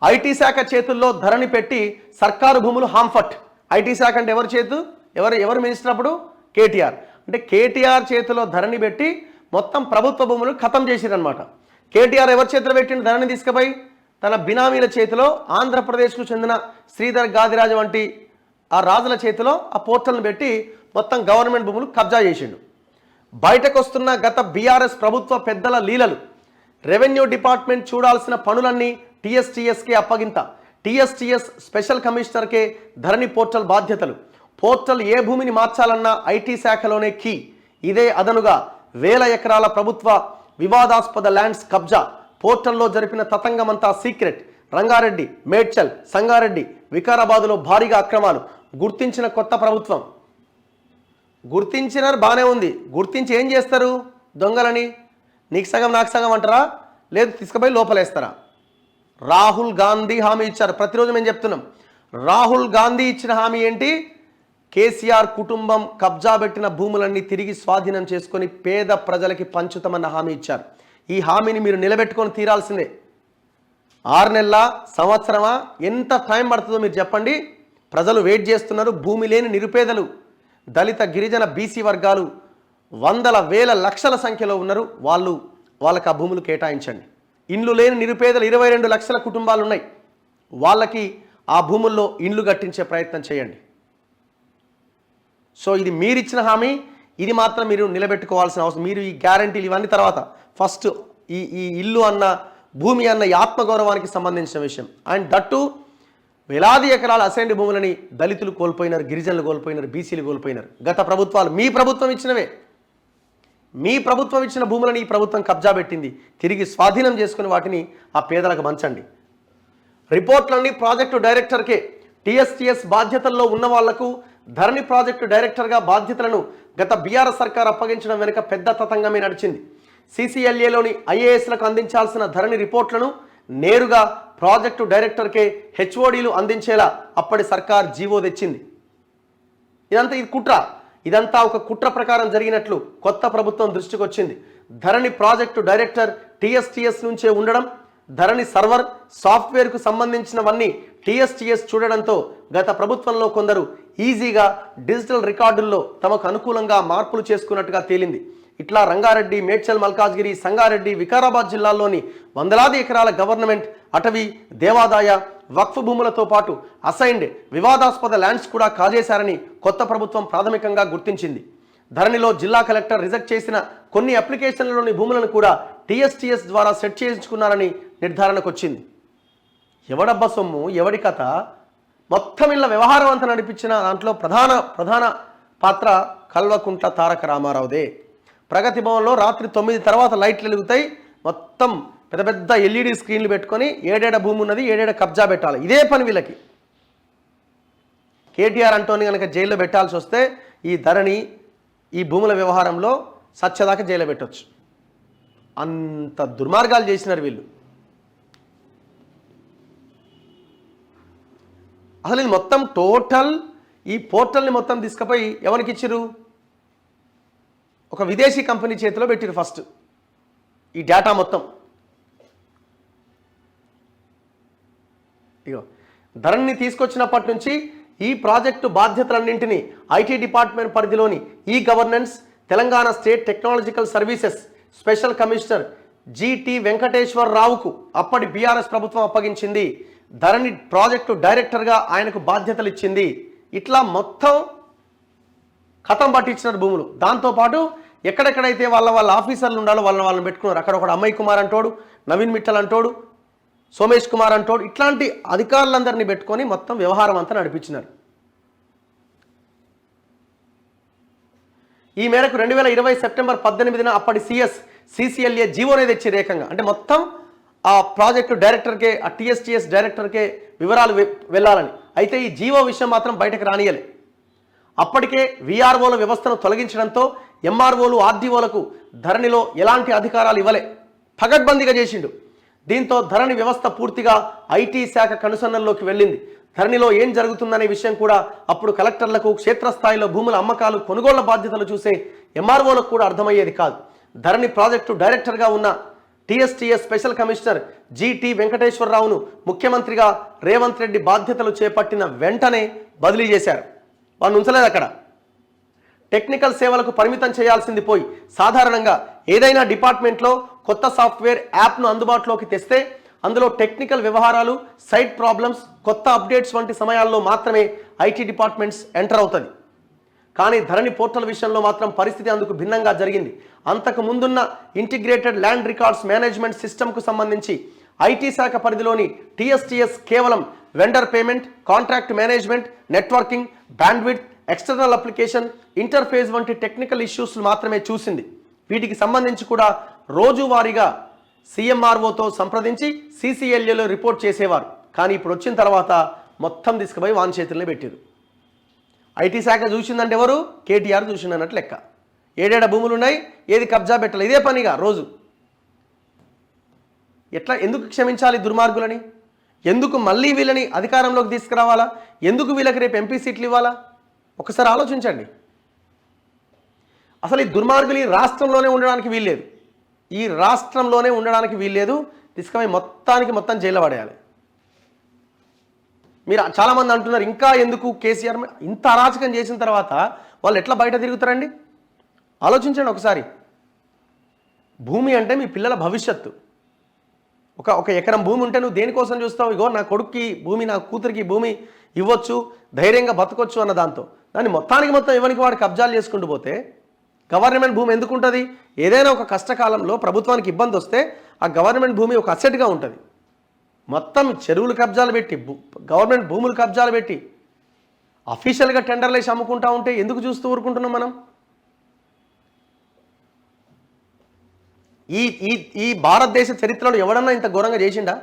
IT శాఖ చేతుల్లో ధరణి పెట్టి సర్కారు భూములు హాంఫట్. ఐటీ శాఖ అంటే ఎవరి చేతు ఎవరు మినిస్టర్ అప్పుడు? కేటీఆర్. అంటే కేటీఆర్ చేతిలో ధరణి పెట్టి మొత్తం ప్రభుత్వ భూములు ఖతం చేసిరనమాట. కేటీఆర్ ఎవరి చేతిలో పెట్టిన ధరణి తీసుకుపోయి తన బినామీల చేతిలో ఆంధ్రప్రదేశ్కు చెందిన శ్రీధర్ గాదిరాజు వంటి ఆ రాజుల చేతిలో ఆ పోర్టల్ని పెట్టి మొత్తం గవర్నమెంట్ భూములు కబ్జా చేసిండు. బయటకు వస్తున్న గత బీఆర్ఎస్ ప్రభుత్వ పెద్దల లీలలు. రెవెన్యూ డిపార్ట్మెంట్ చూడాల్సిన పనులన్నీ టీఎస్టీఎస్కే అప్పగింత. టీఎస్టీఎస్ స్పెషల్ కమిషనర్కే ధరణి పోర్టల్ బాధ్యతలు. పోర్టల్ ఏ భూమిని మార్చాలన్నా ఐటీ శాఖలోనే కీ. ఇదే అదనుగా వేల ఎకరాల ప్రభుత్వ వివాదాస్పద ల్యాండ్స్ కబ్జా. పోర్టల్లో జరిపిన తతంగమంతా సీక్రెట్. రంగారెడ్డి, మేడ్చల్, సంగారెడ్డి, వికారాబాదులో భారీగా అక్రమాలు. గుర్తించిన కొత్త ప్రభుత్వం. గుర్తించినారు, బాగానే ఉంది. గుర్తించి ఏం చేస్తారు? దొంగలని నీకు సగం నాకు సగం అంటారా? లేదు తీసుకుపోయి లోపలేస్తారా? రాహుల్ గాంధీ హామీ ఇచ్చారు. ప్రతిరోజు మేము చెప్తున్నాం. రాహుల్ గాంధీ ఇచ్చిన హామీ ఏంటి? కేసీఆర్ కుటుంబం కబ్జా పెట్టిన భూములన్నీ తిరిగి స్వాధీనం చేసుకొని పేద ప్రజలకి పంచుతామన్న హామీ ఇచ్చారు. ఈ హామీని మీరు నిలబెట్టుకొని తీరాల్సిందే. 6 నెలల, సంవత్సరమా, ఎంత టైం పడుతుందో మీరు చెప్పండి. ప్రజలు వెయిట్ చేస్తున్నారు. భూమి లేని నిరుపేదలు, దళిత, గిరిజన, బీసీ వర్గాలు వందల వేల లక్షల సంఖ్యలో ఉన్నారు. వాళ్ళకి ఆ భూములు కేటాయించండి. ఇండ్లు లేని నిరుపేదలు 22 లక్షల కుటుంబాలు ఉన్నాయి. వాళ్ళకి ఆ భూముల్లో ఇండ్లు కట్టించే ప్రయత్నం చేయండి. సో ఇది మీరిచ్చిన హామీ. ఇది మాత్రం మీరు నిలబెట్టుకోవాల్సిన అవసరం. మీరు ఈ గ్యారంటీలు ఇవన్నీ తర్వాత ఫస్ట్ ఈ ఇల్లు అన్న, భూమి అన్న ఈ ఆత్మగౌరవానికి సంబంధించిన విషయం. అండ్ దట్టు వేలాది ఎకరాల అసైన్డ్ భూములని దళితులు కోల్పోయినారు, గిరిజనులు కోల్పోయినారు, బీసీలు కోల్పోయినారు. గత ప్రభుత్వాలు, మీ ప్రభుత్వం ఇచ్చినవే, మీ ప్రభుత్వం ఇచ్చిన భూములని ఈ ప్రభుత్వం కబ్జా పెట్టింది. తిరిగి స్వాధీనం చేసుకుని వాటిని ఆ పేదలకు పంచండి. రిపోర్ట్లన్నీ ప్రాజెక్టు డైరెక్టర్కే. టీఎస్టీఎస్ బాధ్యతల్లో ఉన్న వాళ్లకు ధరణి ప్రాజెక్టు డైరెక్టర్గా బాధ్యతలను గత బీఆర్ఎస్ సర్కార్ అప్పగించడం వెనుక పెద్ద తతంగమే నడిచింది. సీసీఎల్ఏలోని ఐఏఎస్లకు అందించాల్సిన ధరణి రిపోర్ట్లను నేరుగా ప్రాజెక్టు డైరెక్టర్కే హెచ్ఓడీలు అందించేలా అప్పటి సర్కార్ జీవో తెచ్చింది. ఇది కుట్ర. ఇదంతా ఒక కుట్ర ప్రకారం జరిగినట్లు కొత్త ప్రభుత్వం దృష్టికి వచ్చింది. ధరణి ప్రాజెక్టు డైరెక్టర్ టీఎస్టీఎస్ నుంచే ఉండడం, ధరణి సర్వర్ సాఫ్ట్వేర్కు సంబంధించినవన్నీ టీఎస్టీఎస్ చూడడంతో గత ప్రభుత్వంలో కొందరు ఈజీగా డిజిటల్ రికార్డుల్లో తమకు అనుకూలంగా మార్పులు చేసుకున్నట్టుగా తేలింది. ఇట్లా రంగారెడ్డి, మేడ్చల్, మల్కాజ్గిరి, సంగారెడ్డి, వికారాబాద్ జిల్లాల్లోని వందలాది ఎకరాల గవర్నమెంట్, అటవీ, దేవాదాయ, వక్ఫ్ భూములతో పాటు అసైన్డ్ వివాదాస్పద ల్యాండ్స్ కూడా కాజేశారని కొత్త ప్రభుత్వం ప్రాథమికంగా గుర్తించింది. ధరణిలో జిల్లా కలెక్టర్ రిజెక్ట్ చేసిన కొన్ని అప్లికేషన్లలోని భూములను కూడా టీఎస్టీఎస్ ద్వారా సెట్ చేయించుకున్నారని నిర్ధారణకు వచ్చింది. ఎవడబ్బ సొమ్ము, ఎవడి కథ, మొత్తం ఇళ్ళ వ్యవహారం అంతా నడిపించిన దాంట్లో ప్రధాన పాత్ర కల్వకుంట్ల తారక రామారావుదే. ప్రగతి భవన్లో రాత్రి 9 తర్వాత లైట్లు వెలుగుతాయి. మొత్తం పెద్ద పెద్ద ఎల్ఈడి స్క్రీన్లు పెట్టుకొని ఏడేడ భూమి ఉన్నది, ఏడేడ కబ్జా పెట్టాలి. ఇదే పని వీళ్ళకి. కేటీఆర్ అంటోని కనుక జైల్లో పెట్టాల్సి వస్తే ఈ ధరణి, ఈ భూముల వ్యవహారంలో సత్యదాకా జైల్లో పెట్టవచ్చు. అంత దుర్మార్గాలు చేసినారు వీళ్ళు. అసలు ఇది మొత్తం టోటల్ ఈ పోర్టల్ని మొత్తం తీసుకుపోయి ఎవరికి ఇచ్చిరు? ఒక విదేశీ కంపెనీ చేతిలో పెట్టిరు ఫస్ట్ ఈ డేటా మొత్తం. ఇగో ధరణిని తీసుకొచ్చినప్పటి నుంచి ఈ ప్రాజెక్టు బాధ్యతలన్నింటినీ ఐటీ డిపార్ట్మెంట్ పరిధిలోని e governance, Telangana state technological services special commissioner GT వెంకటేశ్వరరావుకు అప్పటి బీఆర్ఎస్ ప్రభుత్వం అప్పగించింది. ధరణి ప్రాజెక్టు డైరెక్టర్గా ఆయనకు బాధ్యతలు ఇచ్చింది. ఇట్లా మొత్తం ఖతం పట్టించిన భూములు. దాంతోపాటు ఎక్కడెక్కడైతే వాళ్ళ ఆఫీసర్లు ఉండాలో వాళ్ళని పెట్టుకున్నారు. అక్కడ ఒకడు అమ్మయ్ కుమార్ అంటోడు, నవీన్ మిట్టల్ అంటోడు, సోమేష్ కుమార్ అంటోడు, ఇట్లాంటి అధికారులందరినీ పెట్టుకొని మొత్తం వ్యవహారం అంతా నడిపించినారు. ఈ మేరకు 2020 సెప్టెంబర్ 18న అప్పటి సీసీఎల్ఏ జీవోనే తెచ్చి రేఖంగా, అంటే మొత్తం ఆ ప్రాజెక్టు డైరెక్టర్కే, ఆ టీఎస్టీఎస్ డైరెక్టర్కే వివరాలు వెళ్ళాలని. అయితే ఈ జీవో విషయం మాత్రం బయటకు రానియలే. అప్పటికే వీఆర్ఓల వ్యవస్థను తొలగించడంతో ఎంఆర్ఓలు, ఆర్డీఓలకు ధరణిలో ఎలాంటి అధికారాలు ఇవ్వలే, పగడ్బందీగా చేసిండు. దీంతో ధరణి వ్యవస్థ పూర్తిగా ఐటీ శాఖ కనుసన్నల్లోకి వెళ్ళింది. ధరణిలో ఏం జరుగుతుందనే విషయం కూడా అప్పుడు కలెక్టర్లకు, క్షేత్రస్థాయిలో భూముల అమ్మకాలు, కొనుగోళ్ల బాధ్యతలు చూసే ఎంఆర్ఓలకు కూడా అర్థమయ్యేది కాదు. ధరణి ప్రాజెక్టు డైరెక్టర్గా ఉన్న టీఎస్టీఎస్ స్పెషల్ కమిషనర్ జిటి వెంకటేశ్వరరావును ముఖ్యమంత్రిగా రేవంత్ రెడ్డి బాధ్యతలు చేపట్టిన వెంటనే బదిలీ చేశారు. వారిని ఉంచలేదు అక్కడ. టెక్నికల్ సేవలకు పరిమితం చేయాల్సింది పోయి సాధారణంగా ఏదైనా డిపార్ట్మెంట్లో కొత్త సాఫ్ట్వేర్ యాప్ను అందుబాటులోకి తెస్తే అందులో టెక్నికల్ వ్యవహారాలు, సైట్ ప్రాబ్లమ్స్, కొత్త అప్డేట్స్ వంటి సమయాల్లో మాత్రమే ఐటీ డిపార్ట్మెంట్స్ ఎంటర్ అవుతుంది. కానీ ధరణి పోర్టల్ విషయంలో మాత్రం పరిస్థితి అందుకు భిన్నంగా జరిగింది. అంతకు ముందున్న ఇంటిగ్రేటెడ్ ల్యాండ్ రికార్డ్స్ మేనేజ్మెంట్ సిస్టమ్కు సంబంధించి ఐటీ శాఖ పరిధిలోని టీఎస్టీఎస్ కేవలం vendor payment, contract management, networking, bandwidth, external application, interface వంటి టెక్నికల్ ఇష్యూస్ మాత్రమే చూసింది. వీటికి సంబంధించి కూడా రోజువారీగా సిఎంఆర్ఓతో సంప్రదించి సిసిఎల్ఏలో రిపోర్ట్ చేసేవారు. కానీ ఇప్పుడు వచ్చిన తర్వాత మొత్తం తీసుకుపోయి వాన్ చేతుల్లో పెట్టారు. ఐటీ శాఖ చూసిందంటే ఎవరు? కేటీఆర్ చూసిందన్నట్టు లెక్క. ఏడేడ భూములు ఉన్నాయి, ఏది కబ్జా పెట్టాలి, ఇదే పనిగా రోజు. ఎట్లా, ఎందుకు క్షమించాలి దుర్మార్గులని? ఎందుకు మళ్ళీ వీళ్ళని అధికారంలోకి తీసుకురావాలా? ఎందుకు వీళ్ళకి రేపు ఎంపీ సీట్లు ఇవ్వాలా? ఒకసారి ఆలోచించండి. అసలు ఈ దుర్మార్గులు ఈ రాష్ట్రంలోనే ఉండడానికి వీల్లేదు. ఈ రాష్ట్రంలోనే ఉండడానికి వీల్లేదు. తీసుకుపోయి మొత్తం జైల్లో పడేయాలి. మీరు చాలామంది అంటున్నారు ఇంకా ఎందుకు కేసీఆర్ ఇంత అరాచకం చేసిన తర్వాత వాళ్ళు ఎట్లా బయట తిరుగుతారండి? ఆలోచించండి ఒకసారి. భూమి అంటే మీ పిల్లల భవిష్యత్తు. ఒక ఎకరం భూమి ఉంటే నువ్వు దేనికోసం చూస్తావు? ఇగో నా కొడుక్కి భూమి, నా కూతురికి భూమి ఇవ్వచ్చు, ధైర్యంగా బతకొచ్చు అన్న దాంతో. దాన్ని మొత్తం ఎవరికి వాడు కబ్జాలు చేసుకుంటూ పోతే గవర్నమెంట్ భూమి ఎందుకు ఉంటుంది? ఏదైనా ఒక కష్టకాలంలో ప్రభుత్వానికి ఇబ్బంది వస్తే ఆ గవర్నమెంట్ భూమి ఒక అసెట్గా ఉంటుంది. మొత్తం చెరువులు కబ్జాలు పెట్టి, గవర్నమెంట్ భూములు కబ్జాలు పెట్టి అఫీషియల్గా టెండర్లు వేసి అమ్ముకుంటా ఉంటే ఎందుకు చూస్తూ ఊరుకుంటున్నాం మనం? ఈ భారతదేశ చరిత్రలో ఎవడన్నా ఇంత ఘోరంగా చేసిండా?